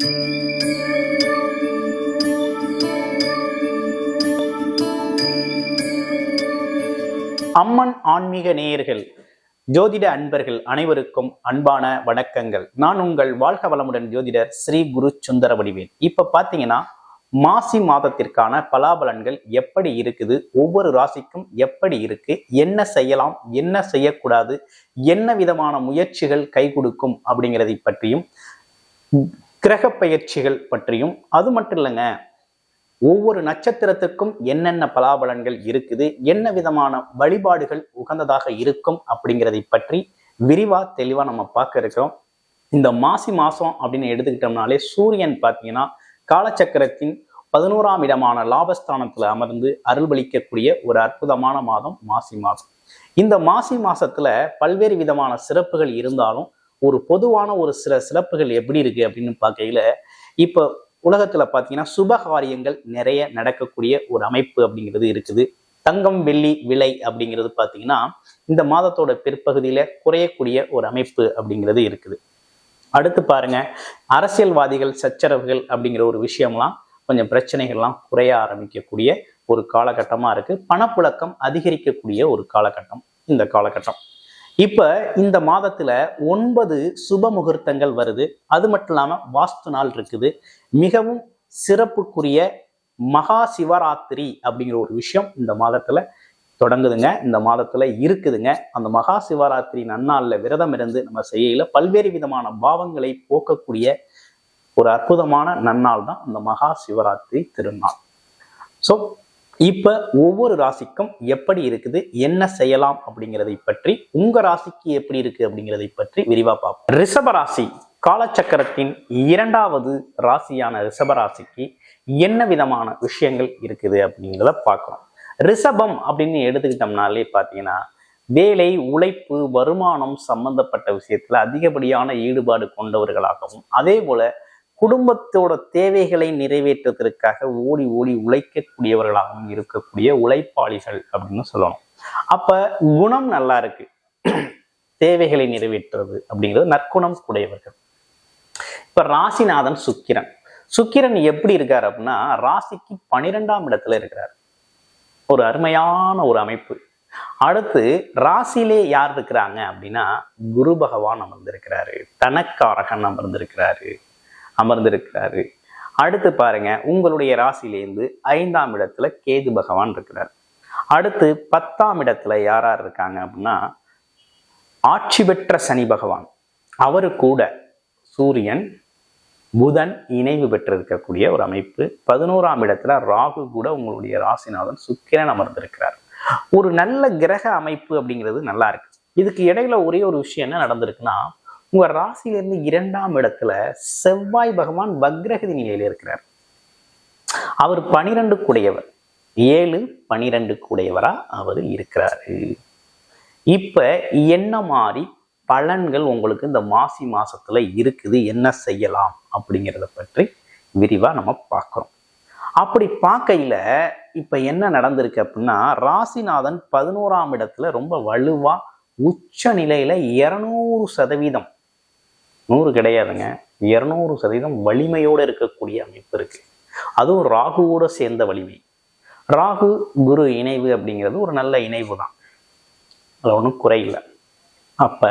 அம்மன் ஆன்மீக நேயர்கள், ஜோதிட அன்பர்கள் அனைவருக்கும் அன்பான வணக்கங்கள். நான் உங்கள் வாழ்க வளமுடன் ஜோதிடர் ஸ்ரீ குரு சுந்தர வடிவேல். இப்ப பாத்தீங்கன்னா மாசி மாதத்திற்கான பலாபலன்கள் எப்படி இருக்குது, ஒவ்வொரு ராசிக்கும் எப்படி இருக்கு, என்ன செய்யலாம், என்ன செய்யக்கூடாது, என்ன விதமான முயற்சிகள் கை கொடுக்கும் அப்படிங்கிறதை பற்றியும், கிரக பயிற்சிகள் பற்றியும், அது மட்டும் இல்லைங்க, ஒவ்வொரு நட்சத்திரத்துக்கும் என்னென்ன பலாபலன்கள் இருக்குது, என்ன விதமான வழிபாடுகள் உகந்ததாக இருக்கும் அப்படிங்கிறதை பற்றி விரிவா தெளிவா நம்ம பார்க்க இருக்கிறோம். இந்த மாசி மாசம் அப்படின்னு எடுத்துக்கிட்டோம்னாலே சூரியன் பார்த்தீங்கன்னா காலச்சக்கரத்தின் 11ஆம் இடமான லாபஸ்தானத்துல அமர்ந்து அருள்பளிக்கக்கூடிய ஒரு அற்புதமான மாதம் மாசி மாதம். இந்த மாசி மாசத்துல பல்வேறு விதமான சிறப்புகள் இருந்தாலும் ஒரு பொதுவான ஒரு சில சிறப்புகள் எப்படி இருக்கு அப்படின்னு பார்க்கையில, இப்போ உலகத்துல பாத்தீங்கன்னா சுபகாரியங்கள் நிறைய நடக்கக்கூடிய ஒரு அமைப்பு அப்படிங்கிறது இருக்குது. தங்கம் வெள்ளி விலை அப்படிங்கிறது பாத்தீங்கன்னா இந்த மாதத்தோட பிற்பகுதியில குறையக்கூடிய ஒரு அமைப்பு அப்படிங்கிறது இருக்குது. அடுத்து பாருங்க, அரசியல்வாதிகள் சச்சரவுகள் அப்படிங்கிற ஒரு விஷயம்லாம் கொஞ்சம் பிரச்சனைகள்லாம் குறைய ஆரம்பிக்கக்கூடிய ஒரு காலகட்டமா இருக்கு. பணப்புழக்கம் அதிகரிக்கக்கூடிய ஒரு காலகட்டம் இந்த காலகட்டம். இப்ப இந்த மாதத்துல 9 சுப முகூர்த்தங்கள் வருது. அது மட்டும் இல்லாம வாஸ்து நாள் இருக்குது. மிகவும் சிறப்புக்குரிய மகா சிவராத்திரி அப்படிங்கிற ஒரு விஷயம் இந்த மாதத்துல தொடங்குதுங்க, இந்த மாதத்துல இருக்குதுங்க. அந்த மகா சிவராத்திரி நன்னாள்ல விரதம் இருந்து நம்ம செய்யல பல்வேறு விதமான பாவங்களை போக்கக்கூடிய ஒரு அற்புதமான நன்னாள் தான் அந்த மகா சிவராத்திரி திருநாள். ஸோ இப்ப ஒவ்வொரு ராசிக்கும் எப்படி இருக்குது, என்ன செய்யலாம் அப்படிங்கிறதை பற்றி, உங்க ராசிக்கு எப்படி இருக்கு அப்படிங்கிறதை பற்றி விரிவா பார்ப்போம். ரிஷபராசி காலச்சக்கரத்தின் 2வது ராசியான ரிஷபராசிக்கு என்ன விதமான விஷயங்கள் இருக்குது அப்படிங்கிறத பார்க்கிறோம். ரிஷபம் அப்படின்னு எடுத்துக்கிட்டோம்னாலே பார்த்தீங்கன்னா வேலை, உழைப்பு, வருமானம் சம்பந்தப்பட்ட விஷயத்துல அதிகப்படியான ஈடுபாடு கொண்டவர்களாகவும், அதே போல குடும்பத்தோட தேவைகளை நிறைவேற்றுவதற்காக ஓடி ஓடி உழைக்கக்கூடியவர்களாகவும் இருக்கக்கூடிய உழைப்பாளிகள் அப்படின்னு சொல்லணும். அப்ப குணம் நல்லா இருக்கு, தேவைகளை நிறைவேற்றுறது அப்படிங்கிறது நற்குணம் கூடியவர்கள். இப்ப ராசிநாதன் சுக்கிரன் எப்படி இருக்காரு அப்படின்னா ராசிக்கு 12ஆம் இடத்துல இருக்கிறார். ஒரு அருமையான ஒரு அமைப்பு. அடுத்து ராசியிலே யார் இருக்கிறாங்க அப்படின்னா குரு பகவான் அமர்ந்திருக்கிறாரு, தனக்காரகன் அமர்ந்திருக்கிறாரு. அடுத்து பாருங்க, உங்களுடைய ராசியிலேருந்து 5ஆம் இடத்துல கேது பகவான் இருக்கிறார். அடுத்து 10ஆம் இடத்துல யார் இருக்காங்க அப்படின்னா ஆட்சி பெற்ற சனி பகவான், அவரு கூட சூரியன் புதன் இணைவு பெற்றிருக்கக்கூடிய ஒரு அமைப்பு. 11ஆம் இடத்துல ராகு கூட உங்களுடைய ராசிநாதன் சுக்கிரன் அமர்ந்திருக்கிறார். ஒரு நல்ல கிரக அமைப்பு அப்படிங்கிறது நல்லா இருக்கு. இதுக்கு இடையில ஒரே ஒரு விஷயம் என்ன நடந்திருக்குன்னா, உங்க ராசியிலிருந்து 2ஆம் இடத்துல செவ்வாய் பகவான் வக்ரகதி நிலையில இருக்கிறார். அவர் 12 கூடையவர், 7 12 கூடையவரா அவர் இருக்கிறாரு. இப்ப என்ன மாதிரி பலன்கள் உங்களுக்கு இந்த மாசி மாசத்துல இருக்குது, என்ன செய்யலாம் அப்படிங்கிறத பற்றி விரிவா நம்ம பார்க்கிறோம். அப்படி பார்க்கையில இப்ப என்ன நடந்திருக்கு அப்படின்னா ராசிநாதன் 11ஆம் இடத்துல ரொம்ப வலுவா உச்ச நிலையில 200%, 100 கிடையாதுங்க, 200% வலிமையோடு இருக்கக்கூடிய அமைப்பு இருக்கு. அதுவும் ராகுவோட சேர்ந்த வலிமை. ராகு குரு இணைவு அப்படிங்கிறது ஒரு நல்ல இணைவு தான், அது ஒன்றும் குறையில்லை. அப்ப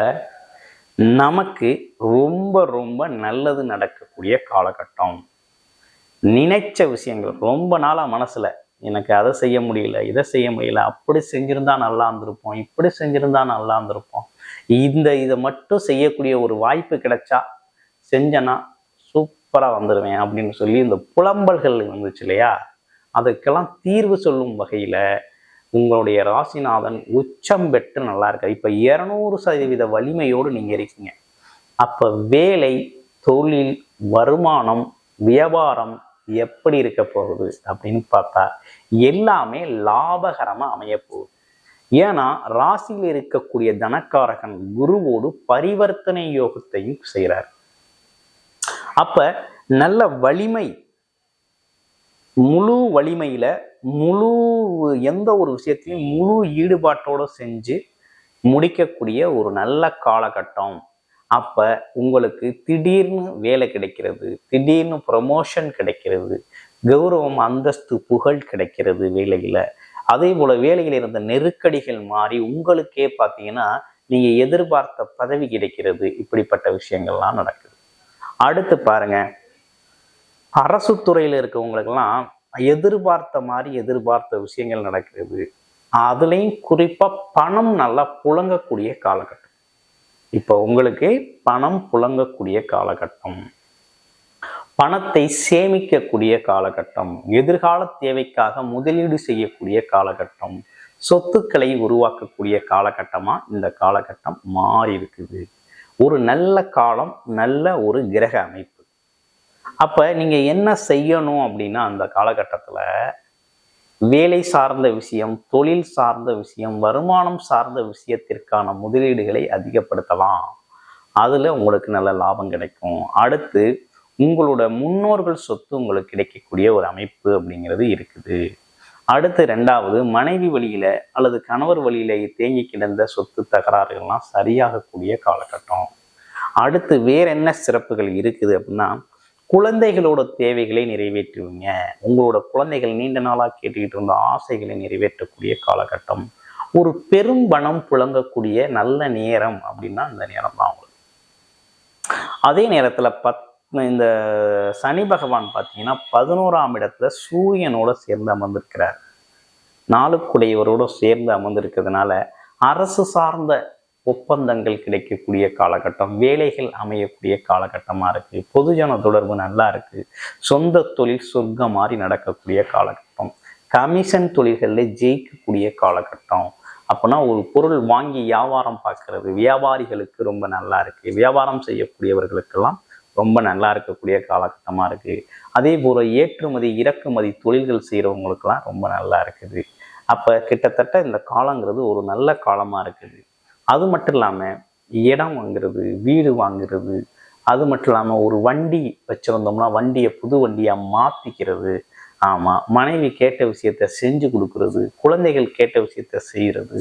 நமக்கு ரொம்ப ரொம்ப நல்லது நடக்கக்கூடிய காலகட்டம். நினைச்ச விஷயங்கள் ரொம்ப நாளா மனசுல எனக்கு அதை செய்ய முடியல, இதை செய்ய முடியல, அப்படி செஞ்சிருந்தா நல்லா இருந்திருப்போம், இப்படி செஞ்சிருந்தா நல்லா இருந்திருப்போம், இதை மட்டும் செய்யக்கூடிய ஒரு வாய்ப்பு கிடைச்சா செஞ்சனா சூப்பரா வந்துடுவேன் அப்படின்னு சொல்லி இந்த புலம்பல்கள் வந்துச்சு இல்லையா, அதுக்கெல்லாம் தீர்வு சொல்லும் வகையில உங்களுடைய ராசிநாதன் உச்சம் பெற்று நல்லா இருக்காரு. இப்ப 200% வலிமையோடு நீங்க இருக்கீங்க. அப்ப வேலை, தொழில், வருமானம், வியாபாரம் எப்படி இருக்க போகுது அப்படின்னு பார்த்தா எல்லாமே லாபகரமா அமைய போகுது. ஏன்னா ராசியில் இருக்கக்கூடிய தனக்காரகன் குருவோடு பரிவர்த்தனை யோகத்தையும் செய்கிறார். அப்ப நல்ல வலிமை, முழு வலிமையில முழு எந்த ஒரு விஷயத்தையும் முழு ஈடுபாட்டோட செஞ்சு முடிக்கக்கூடிய ஒரு நல்ல காலகட்டம். அப்ப உங்களுக்கு திடீர்னு வேலை கிடைக்கிறது, திடீர்னு ப்ரமோஷன் கிடைக்கிறது, கௌரவம், அந்தஸ்து, புகழ் கிடைக்கிறது வேலையில. அதே போல வேலையில் இருந்த நெருக்கடிகள் மாறி உங்களுக்கே பார்த்தீங்கன்னா நீங்க எதிர்பார்த்த பதவி கிடைக்கிறது. இப்படிப்பட்ட விஷயங்கள்லாம் நடக்குது. அடுத்து பாருங்க, அரசு துறையில இருக்கவங்களுக்கெல்லாம் எதிர்பார்த்த மாதிரி எதிர்பார்த்த விஷயங்கள் நடக்கிறது. அதுலயும் குறிப்பா பணம் நல்லா புழங்கக்கூடிய காலகட்டம். இப்போ உங்களுக்கு பணம் புழங்கக்கூடிய காலகட்டம், பணத்தை சேமிக்கக்கூடிய காலகட்டம், எதிர்கால தேவைக்காக முதலீடு செய்யக்கூடிய காலகட்டம், சொத்துக்களை உருவாக்கக்கூடிய காலகட்டமா இந்த காலகட்டம் மாறி இருக்குது. ஒரு நல்ல காலம், நல்ல ஒரு கிரக அமைப்பு. அப்ப நீங்க என்ன செய்யணும் அப்படின்னா, அந்த காலகட்டத்துல வேலை சார்ந்த விஷயம், தொழில் சார்ந்த விஷயம், வருமானம் சார்ந்த விஷயத்திற்கான முதலீடுகளை அதிகப்படுத்தலாம். அதுல உங்களுக்கு நல்ல லாபம் கிடைக்கும். அடுத்து உங்களோட முன்னோர்கள் சொத்து உங்களுக்கு கிடைக்கக்கூடிய ஒரு அமைப்பு அப்படிங்கிறது இருக்குது. அடுத்து ரெண்டாவது, மனைவி வழியில அல்லது கணவர் வழியில தேங்கி கிடந்த சொத்து தகராறுகள்லாம் சரியாகக்கூடிய காலகட்டம். அடுத்து வேற என்ன சிறப்புகள் இருக்குது அப்படின்னா, குழந்தைகளோட தேவைகளை நிறைவேற்றுவீங்க. உங்களோட குழந்தைகள் நீண்ட நாளாக கேட்டுக்கிட்டு இருந்த ஆசைகளை நிறைவேற்றக்கூடிய காலகட்டம். ஒரு பெரும் பணம் புழங்கக்கூடிய நல்ல நேரம் அப்படின்னா இந்த நேரம் தான் உங்களுக்கு. அதே நேரத்துல இந்த சனி பகவான் பார்த்தீங்கன்னா 11ஆம் இடத்துல சூரியனோட சேர்ந்து அமர்ந்திருக்கிறார். நாளுக்குடையவரோட சேர்ந்து அமர்ந்திருக்கிறதுனால அரசு சார்ந்த ஒப்பந்தங்கள் கிடைக்கக்கூடிய காலகட்டம், வேலைகள் அமையக்கூடிய காலகட்டமா இருக்கு. பொதுஜன தொடர்பு நல்லா இருக்கு. சொந்த தொழில் சொர்க்கம் மாதிரி நடக்கக்கூடிய காலகட்டம், கமிஷன் தொழில்களில் ஜெயிக்கக்கூடிய காலகட்டம். அப்போனா ஒரு பொருள் வாங்கி வியாபாரம் பார்க்கறது வியாபாரிகளுக்கு ரொம்ப நல்லா இருக்கு. வியாபாரம் செய்யக்கூடியவர்களுக்கெல்லாம் ரொம்ப நல்லா இருக்கக்கூடிய காலகட்டமா இருக்கு. அதே போல ஏற்றுமதி இறக்குமதி தொழில்கள் செய்யறவங்களுக்கெல்லாம் ரொம்ப நல்லா இருக்குது. அப்ப கிட்டத்தட்ட இந்த காலங்கிறது ஒரு நல்ல காலமா இருக்குது. அது மட்டும் இல்லாம இடம் வாங்குறது, வீடு வாங்குறது, அது மட்டும் இல்லாம ஒரு வண்டி வச்சிருந்தோம்னா வண்டியை புது வண்டியா மாத்திக்கிறது, ஆமா, மனைவி கேட்ட விஷயத்த செஞ்சு கொடுக்கறது, குழந்தைகள் கேட்ட விஷயத்த செய்யறது,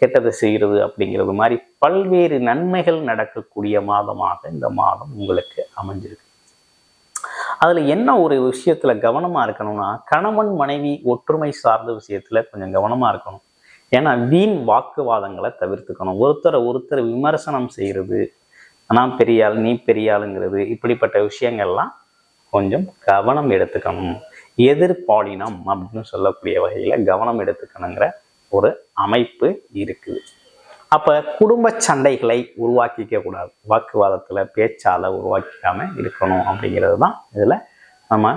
கெட்டதை செய்கிறது அப்படிங்கிறது மாதிரி பல்வேறு நன்மைகள் நடக்கக்கூடிய மாதமாக இந்த மாதம் உங்களுக்கு அமைஞ்சிருக்கு. அதுல என்ன ஒரு விஷயத்துல கவனமா இருக்கணும்னா, கணவன் மனைவி ஒற்றுமை சார்ந்த விஷயத்துல கொஞ்சம் கவனமா இருக்கணும். ஏன்னா வீண் வாக்குவாதங்களை தவிர்த்துக்கணும். ஒருத்தர் விமர்சனம் செய்யறது, நான் பெரியாள் நீ பெரியாளுங்கிறது, இப்படிப்பட்ட விஷயங்கள்லாம் கொஞ்சம் கவனம் எடுத்துக்கணும். எதிர்பாலினம் அப்படின்னு சொல்லக்கூடிய வகையில கவனம் எடுத்துக்கணுங்கிற ஒரு அமைப்பு இருக்குது. அப்ப குடும்ப சண்டைகளை உருவாக்கிக்க கூடாது. வாக்குவாதத்துல பேச்சால உருவாக்கிக்காம இருக்கணும் அப்படிங்கிறது தான் இதுல நம்ம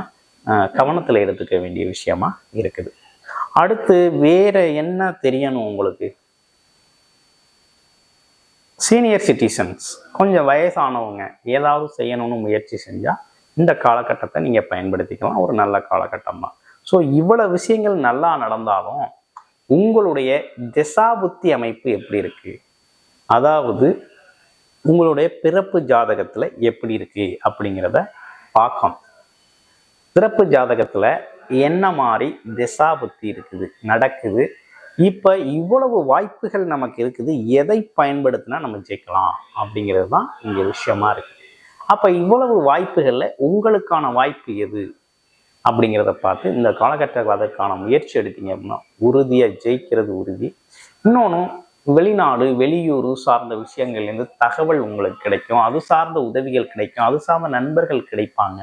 கவனத்துல எடுத்துக்க வேண்டிய விஷயமா இருக்குது. அடுத்து வேற என்ன தெரியணும் உங்களுக்கு? சீனியர் சிட்டிசன்ஸ், கொஞ்சம் வயசானவங்க ஏதாவது செய்யணும்னு முயற்சி செஞ்சா இந்த காலகட்டத்தை நீங்க பயன்படுத்திக்கலாம். ஒரு நல்ல காலகட்டம் தான். ஸோ இவ்வளவு விஷயங்கள் நல்லா நடந்தாலும் உங்களுடைய திசாபுத்தி அமைப்பு எப்படி இருக்கு, அதாவது உங்களுடைய பிறப்பு ஜாதகத்துல எப்படி இருக்கு அப்படிங்கிறத பார்க்கணும். பிறப்பு ஜாதகத்துல என்ன மாதிரி திசாபுத்தி இருக்குது நடக்குது, இப்ப இவ்வளவு வாய்ப்புகள் நமக்கு இருக்குது, எதை பயன்படுத்தினா நம்ம ஜெயிக்கலாம் அப்படிங்கிறது தான் இங்க விஷயமா இருக்கு. அப்ப இவ்வளவு வாய்ப்புகள்ல உங்களுக்கான வாய்ப்பு எது அப்படிங்கிறத பார்த்து இந்த காலகட்டத்தில் அதற்கான முயற்சி எடுத்தீங்க அப்படின்னா உறுதியாக ஜெயிக்கிறது உறுதி. இன்னொன்று, வெளிநாடு வெளியூர் சார்ந்த விஷயங்கள்லேருந்து தகவல் உங்களுக்கு கிடைக்கும், அது சார்ந்த உதவிகள் கிடைக்கும், அது சார்ந்த நண்பர்கள் கிடைப்பாங்க.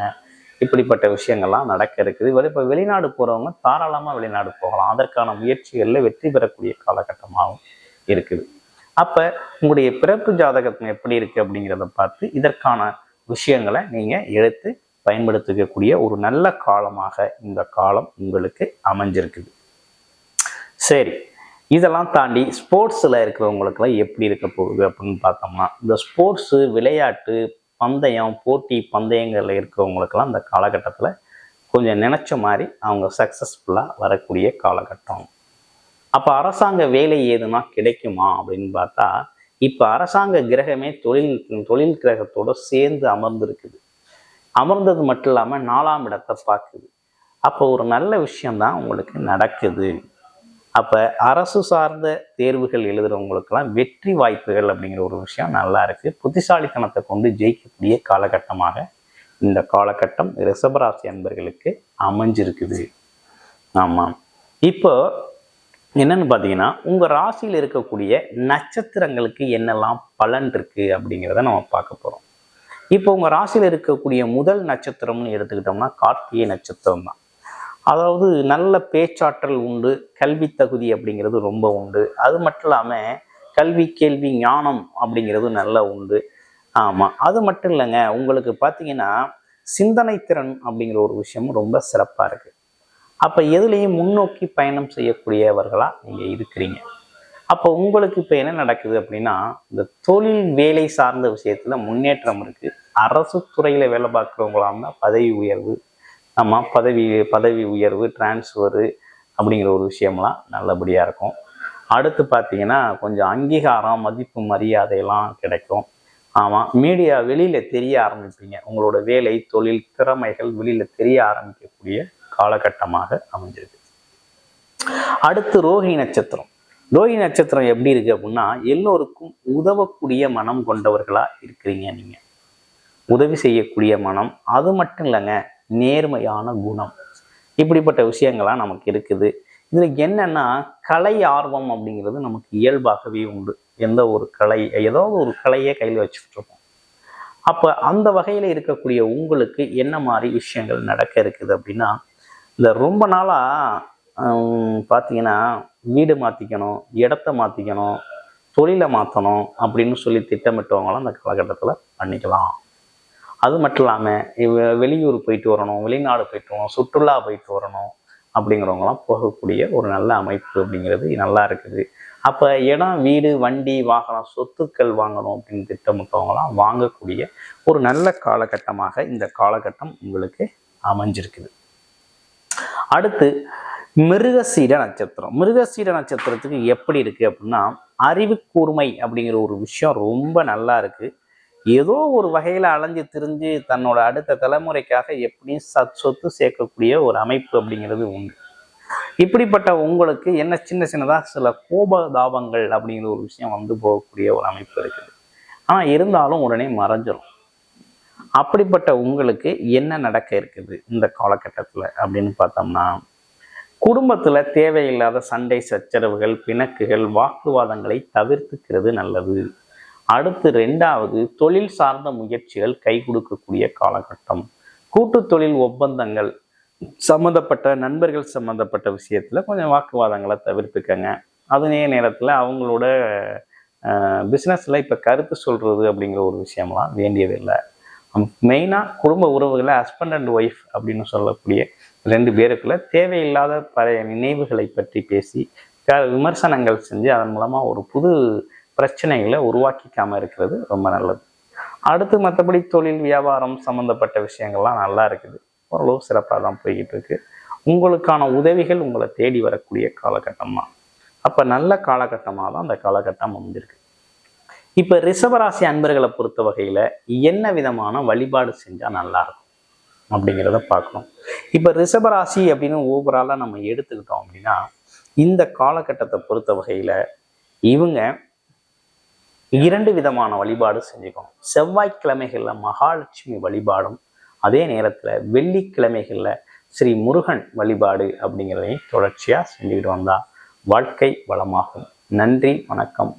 இப்படிப்பட்ட விஷயங்கள்லாம் நடக்க இருக்குது. இப்போ வெளிநாடு போகிறவங்க தாராளமாக வெளிநாடு போகலாம். அதற்கான முயற்சிகளில் வெற்றி பெறக்கூடிய காலகட்டமாகவும் இருக்குது. அப்போ உங்களுடைய பிறப்பு ஜாதகம் எப்படி இருக்குது அப்படிங்கிறத பார்த்து இதற்கான விஷயங்களை நீங்கள் எடுத்து பயன்படுத்திக்கக்கூடிய ஒரு நல்ல காலமாக இந்த காலம் உங்களுக்கு அமைஞ்சிருக்குது. சரி, இதெல்லாம் தாண்டி ஸ்போர்ட்ஸில் இருக்கிறவங்களுக்கெல்லாம் எப்படி இருக்க போகுது அப்படின்னு பார்த்தோம்னா, இந்த ஸ்போர்ட்ஸு விளையாட்டு பந்தயம் போட்டி பந்தயங்களில் இருக்கிறவங்களுக்கெல்லாம் இந்த காலகட்டத்தில் கொஞ்சம் நினச்ச மாதிரி அவங்க சக்ஸஸ்ஃபுல்லாக வரக்கூடிய காலகட்டம். அப்போ அரசாங்க வேலை ஏதுனா கிடைக்குமா அப்படின்னு பார்த்தா, இப்போ அரசாங்க கிரகமே தொழில் கிரகத்தோடு சேர்ந்து அமர்ந்திருக்குது. அமர்ந்தது மட்டும் இல்லாமல் 4ஆம் இடத்தை பார்க்குது. அப்போ ஒரு நல்ல விஷயம்தான் உங்களுக்கு நடக்குது. அப்ப அரசு சார்ந்த தேர்வுகள் எழுதுறவங்களுக்கெல்லாம் வெற்றி வாய்ப்புகள் அப்படிங்கிற ஒரு விஷயம் நல்லா இருக்கு. புத்திசாலித்தனத்தை கொண்டு ஜெயிக்கக்கூடிய காலகட்டமாக இந்த காலகட்டம் ரிஷபராசி அன்பர்களுக்கு அமைஞ்சிருக்குது. ஆமாம். இப்போ என்னன்னு பார்த்தீங்கன்னா, உங்க ராசியில் இருக்கக்கூடிய நட்சத்திரங்களுக்கு என்னெல்லாம் பலன் இருக்கு அப்படிங்கிறத நம்ம பார்க்க போறோம். இப்போ உங்க ராசியில் இருக்கக்கூடிய முதல் நட்சத்திரம்னு எடுத்துக்கிட்டோம்னா கார்த்திகை நட்சத்திரம் தான். அதாவது நல்ல பேச்சாற்றல் உண்டு, கல்வி தகுதி அப்படிங்கிறது ரொம்ப உண்டு. அது மட்டும் இல்லாமல் கல்வி கேள்வி ஞானம் அப்படிங்கிறது நல்லா உண்டு. ஆமாம், அது மட்டும் இல்லைங்க, உங்களுக்கு பார்த்தீங்கன்னா சிந்தனை திறன் அப்படிங்கிற ஒரு விஷயமும் ரொம்ப சிறப்பாக இருக்குது. அப்போ எதுலேயும் முன்னோக்கி பயணம் செய்யக்கூடியவர்களாக நீங்கள் இருக்கிறீங்க. அப்போ உங்களுக்கு இப்போ என்ன நடக்குது அப்படின்னா, இந்த தொழில் வேலை சார்ந்த விஷயத்தில் முன்னேற்றம் இருக்குது. அரசு துறையில் வேலை பார்க்குறவங்களாம் தான் பதவி உயர்வு, ஆமாம், பதவி உயர்வு, டிரான்ஸ்ஃபரு அப்படிங்கிற ஒரு விஷயம்லாம் நல்லபடியாக இருக்கும். அடுத்து பார்த்தீங்கன்னா கொஞ்சம் அங்கீகாரம், மதிப்பு, மரியாதையெல்லாம் கிடைக்கும். ஆமாம், மீடியா வெளியில் தெரிய ஆரம்பிப்பீங்க. உங்களோட வேலை, தொழில், திறமைகள் வெளியில் தெரிய ஆரம்பிக்கக்கூடிய காலகட்டமாக அமைஞ்சிருக்கு. அடுத்து ரோஹிணி நட்சத்திரம். ரோஹிணி நட்சத்திரம் எப்படி இருக்கு அப்படின்னா, எல்லோருக்கும் உதவக்கூடிய மனம் கொண்டவர்களா இருக்கிறீங்க. நீங்க உதவி செய்யக்கூடிய மனம், அது மட்டும் இல்லைங்க, நேர்மையான குணம், இப்படிப்பட்ட விஷயங்கள்லாம் நமக்கு இருக்குது. இதுல என்னன்னா கலை ஆர்வம் அப்படிங்கிறது நமக்கு இயல்பாகவே உண்டு. எந்த ஒரு கலை, ஏதாவது ஒரு கலையை கையில் வச்சுக்கிட்டு இருப்போம். அப்ப அந்த வகையில இருக்கக்கூடிய உங்களுக்கு என்ன மாதிரி விஷயங்கள் நடக்க இருக்குது அப்படின்னா, இந்த ரொம்ப நாளா பார்த்தீங்கன்னா வீடு மாற்றிக்கணும், இடத்த மாற்றிக்கணும், தொழிலை மாற்றணும் அப்படின்னு சொல்லி திட்டமிட்டவங்களாம் அந்த காலகட்டத்தில் பண்ணிக்கலாம். அது மட்டும் இல்லாமல் வெளியூர் போயிட்டு வரணும், வெளிநாடு போயிட்டு வரணும், சுற்றுலா போயிட்டு வரணும் அப்படிங்கிறவங்களாம் போகக்கூடிய ஒரு நல்ல அமைப்பு அப்படிங்கிறது நல்லா இருக்குது. அப்போ இடம், வீடு, வண்டி, வாகனம், சொத்துக்கள் வாங்கணும் அப்படின்னு திட்டமிட்டவங்களாம் வாங்கக்கூடிய ஒரு நல்ல காலகட்டமாக இந்த காலகட்டம் உங்களுக்கு அமைஞ்சிருக்குது. அடுத்து மிருகசீட நட்சத்திரம். மிருகசீட நட்சத்திரத்துக்கு எப்படி இருக்கு அப்படின்னா, அறிவு கூர்மை அப்படிங்கிற ஒரு விஷயம் ரொம்ப நல்லா இருக்கு. ஏதோ ஒரு வகையில அலைஞ்சு திரிஞ்சு தன்னோட அடுத்த தலைமுறைக்காக எப்படியும் சொத்து சேர்க்கக்கூடிய ஒரு அமைப்பு அப்படிங்கிறது உண்டு. இப்படிப்பட்ட உங்களுக்கு என்ன சின்ன சின்னதா சில கோபதாபங்கள் அப்படிங்கிற ஒரு விஷயம் வந்து போகக்கூடிய ஒரு அமைப்பு இருக்குது. ஆனா இருந்தாலும் உடனே மறைஞ்சிடும். அப்படிப்பட்ட உங்களுக்கு என்ன நடக்க இருக்குது இந்த காலகட்டத்துல அப்படின்னு பார்த்தோம்னா, குடும்பத்துல தேவையில்லாத சண்டை சச்சரவுகள், பிணக்குகள், வாக்குவாதங்களை தவிர்த்துக்கிறது நல்லது. அடுத்து 2வது, தொழில் சார்ந்த முயற்சிகள் கை கொடுக்கக்கூடிய காலகட்டம். கூட்டு தொழில் ஒப்பந்தங்கள் சம்மந்தப்பட்ட நண்பர்கள் சம்மந்தப்பட்ட விஷயத்துல கொஞ்சம் வாக்குவாதங்களை தவிர்த்துக்கங்க. அதே நேரத்துல அவங்களோட பிஸ்னஸ்ல இப்ப கருத்து சொல்றது அப்படிங்கிற ஒரு விஷயம்லாம் வேண்டியதில்லை. மெயினாக குடும்ப உறவுகளை ஹஸ்பண்ட் அண்ட் ஒய்ஃப் அப்படின்னு சொல்லக்கூடிய 2 பேருக்குள்ள தேவையில்லாத பழைய நினைவுகளை பற்றி பேசி விமர்சனங்கள் செஞ்சு அதன் மூலமாக ஒரு புது பிரச்சனைகளை உருவாக்கிக்காமல் இருக்கிறது ரொம்ப நல்லது. அடுத்து மற்றபடி தொழில் வியாபாரம் சம்மந்தப்பட்ட விஷயங்கள்லாம் நல்லா இருக்குது. ஓரளவு சிறப்பாக தான் போய்கிட்டு இருக்கு. உங்களுக்கான உதவிகள் உங்களை தேடி வரக்கூடிய காலகட்டம் தான். அப்போ நல்ல காலகட்டமாக தான் அந்த காலகட்டம் அமைஞ்சிருக்கு. இப்போ ரிஷபராசி அன்பர்களை பொறுத்த வகையில் என்ன விதமான வழிபாடு செஞ்சால் நல்லா இருக்கும் அப்படிங்கிறத பார்க்கணும். இப்போ ரிஷபராசி அப்படின்னு ஓவராலாக நம்ம எடுத்துக்கிட்டோம் அப்படின்னா, இந்த காலகட்டத்தை பொறுத்த வகையில் இவங்க 2 விதமான வழிபாடு செஞ்சுக்கணும். செவ்வாய்க்கிழமைகளில் மகாலட்சுமி வழிபாடும், அதே நேரத்தில் வெள்ளிக்கிழமைகளில் ஸ்ரீ முருகன் வழிபாடு அப்படிங்கிறதையும் தொடர்ச்சியாக செஞ்சுக்கிட்டு வந்தால் வாழ்க்கை வளமாகும். நன்றி, வணக்கம்.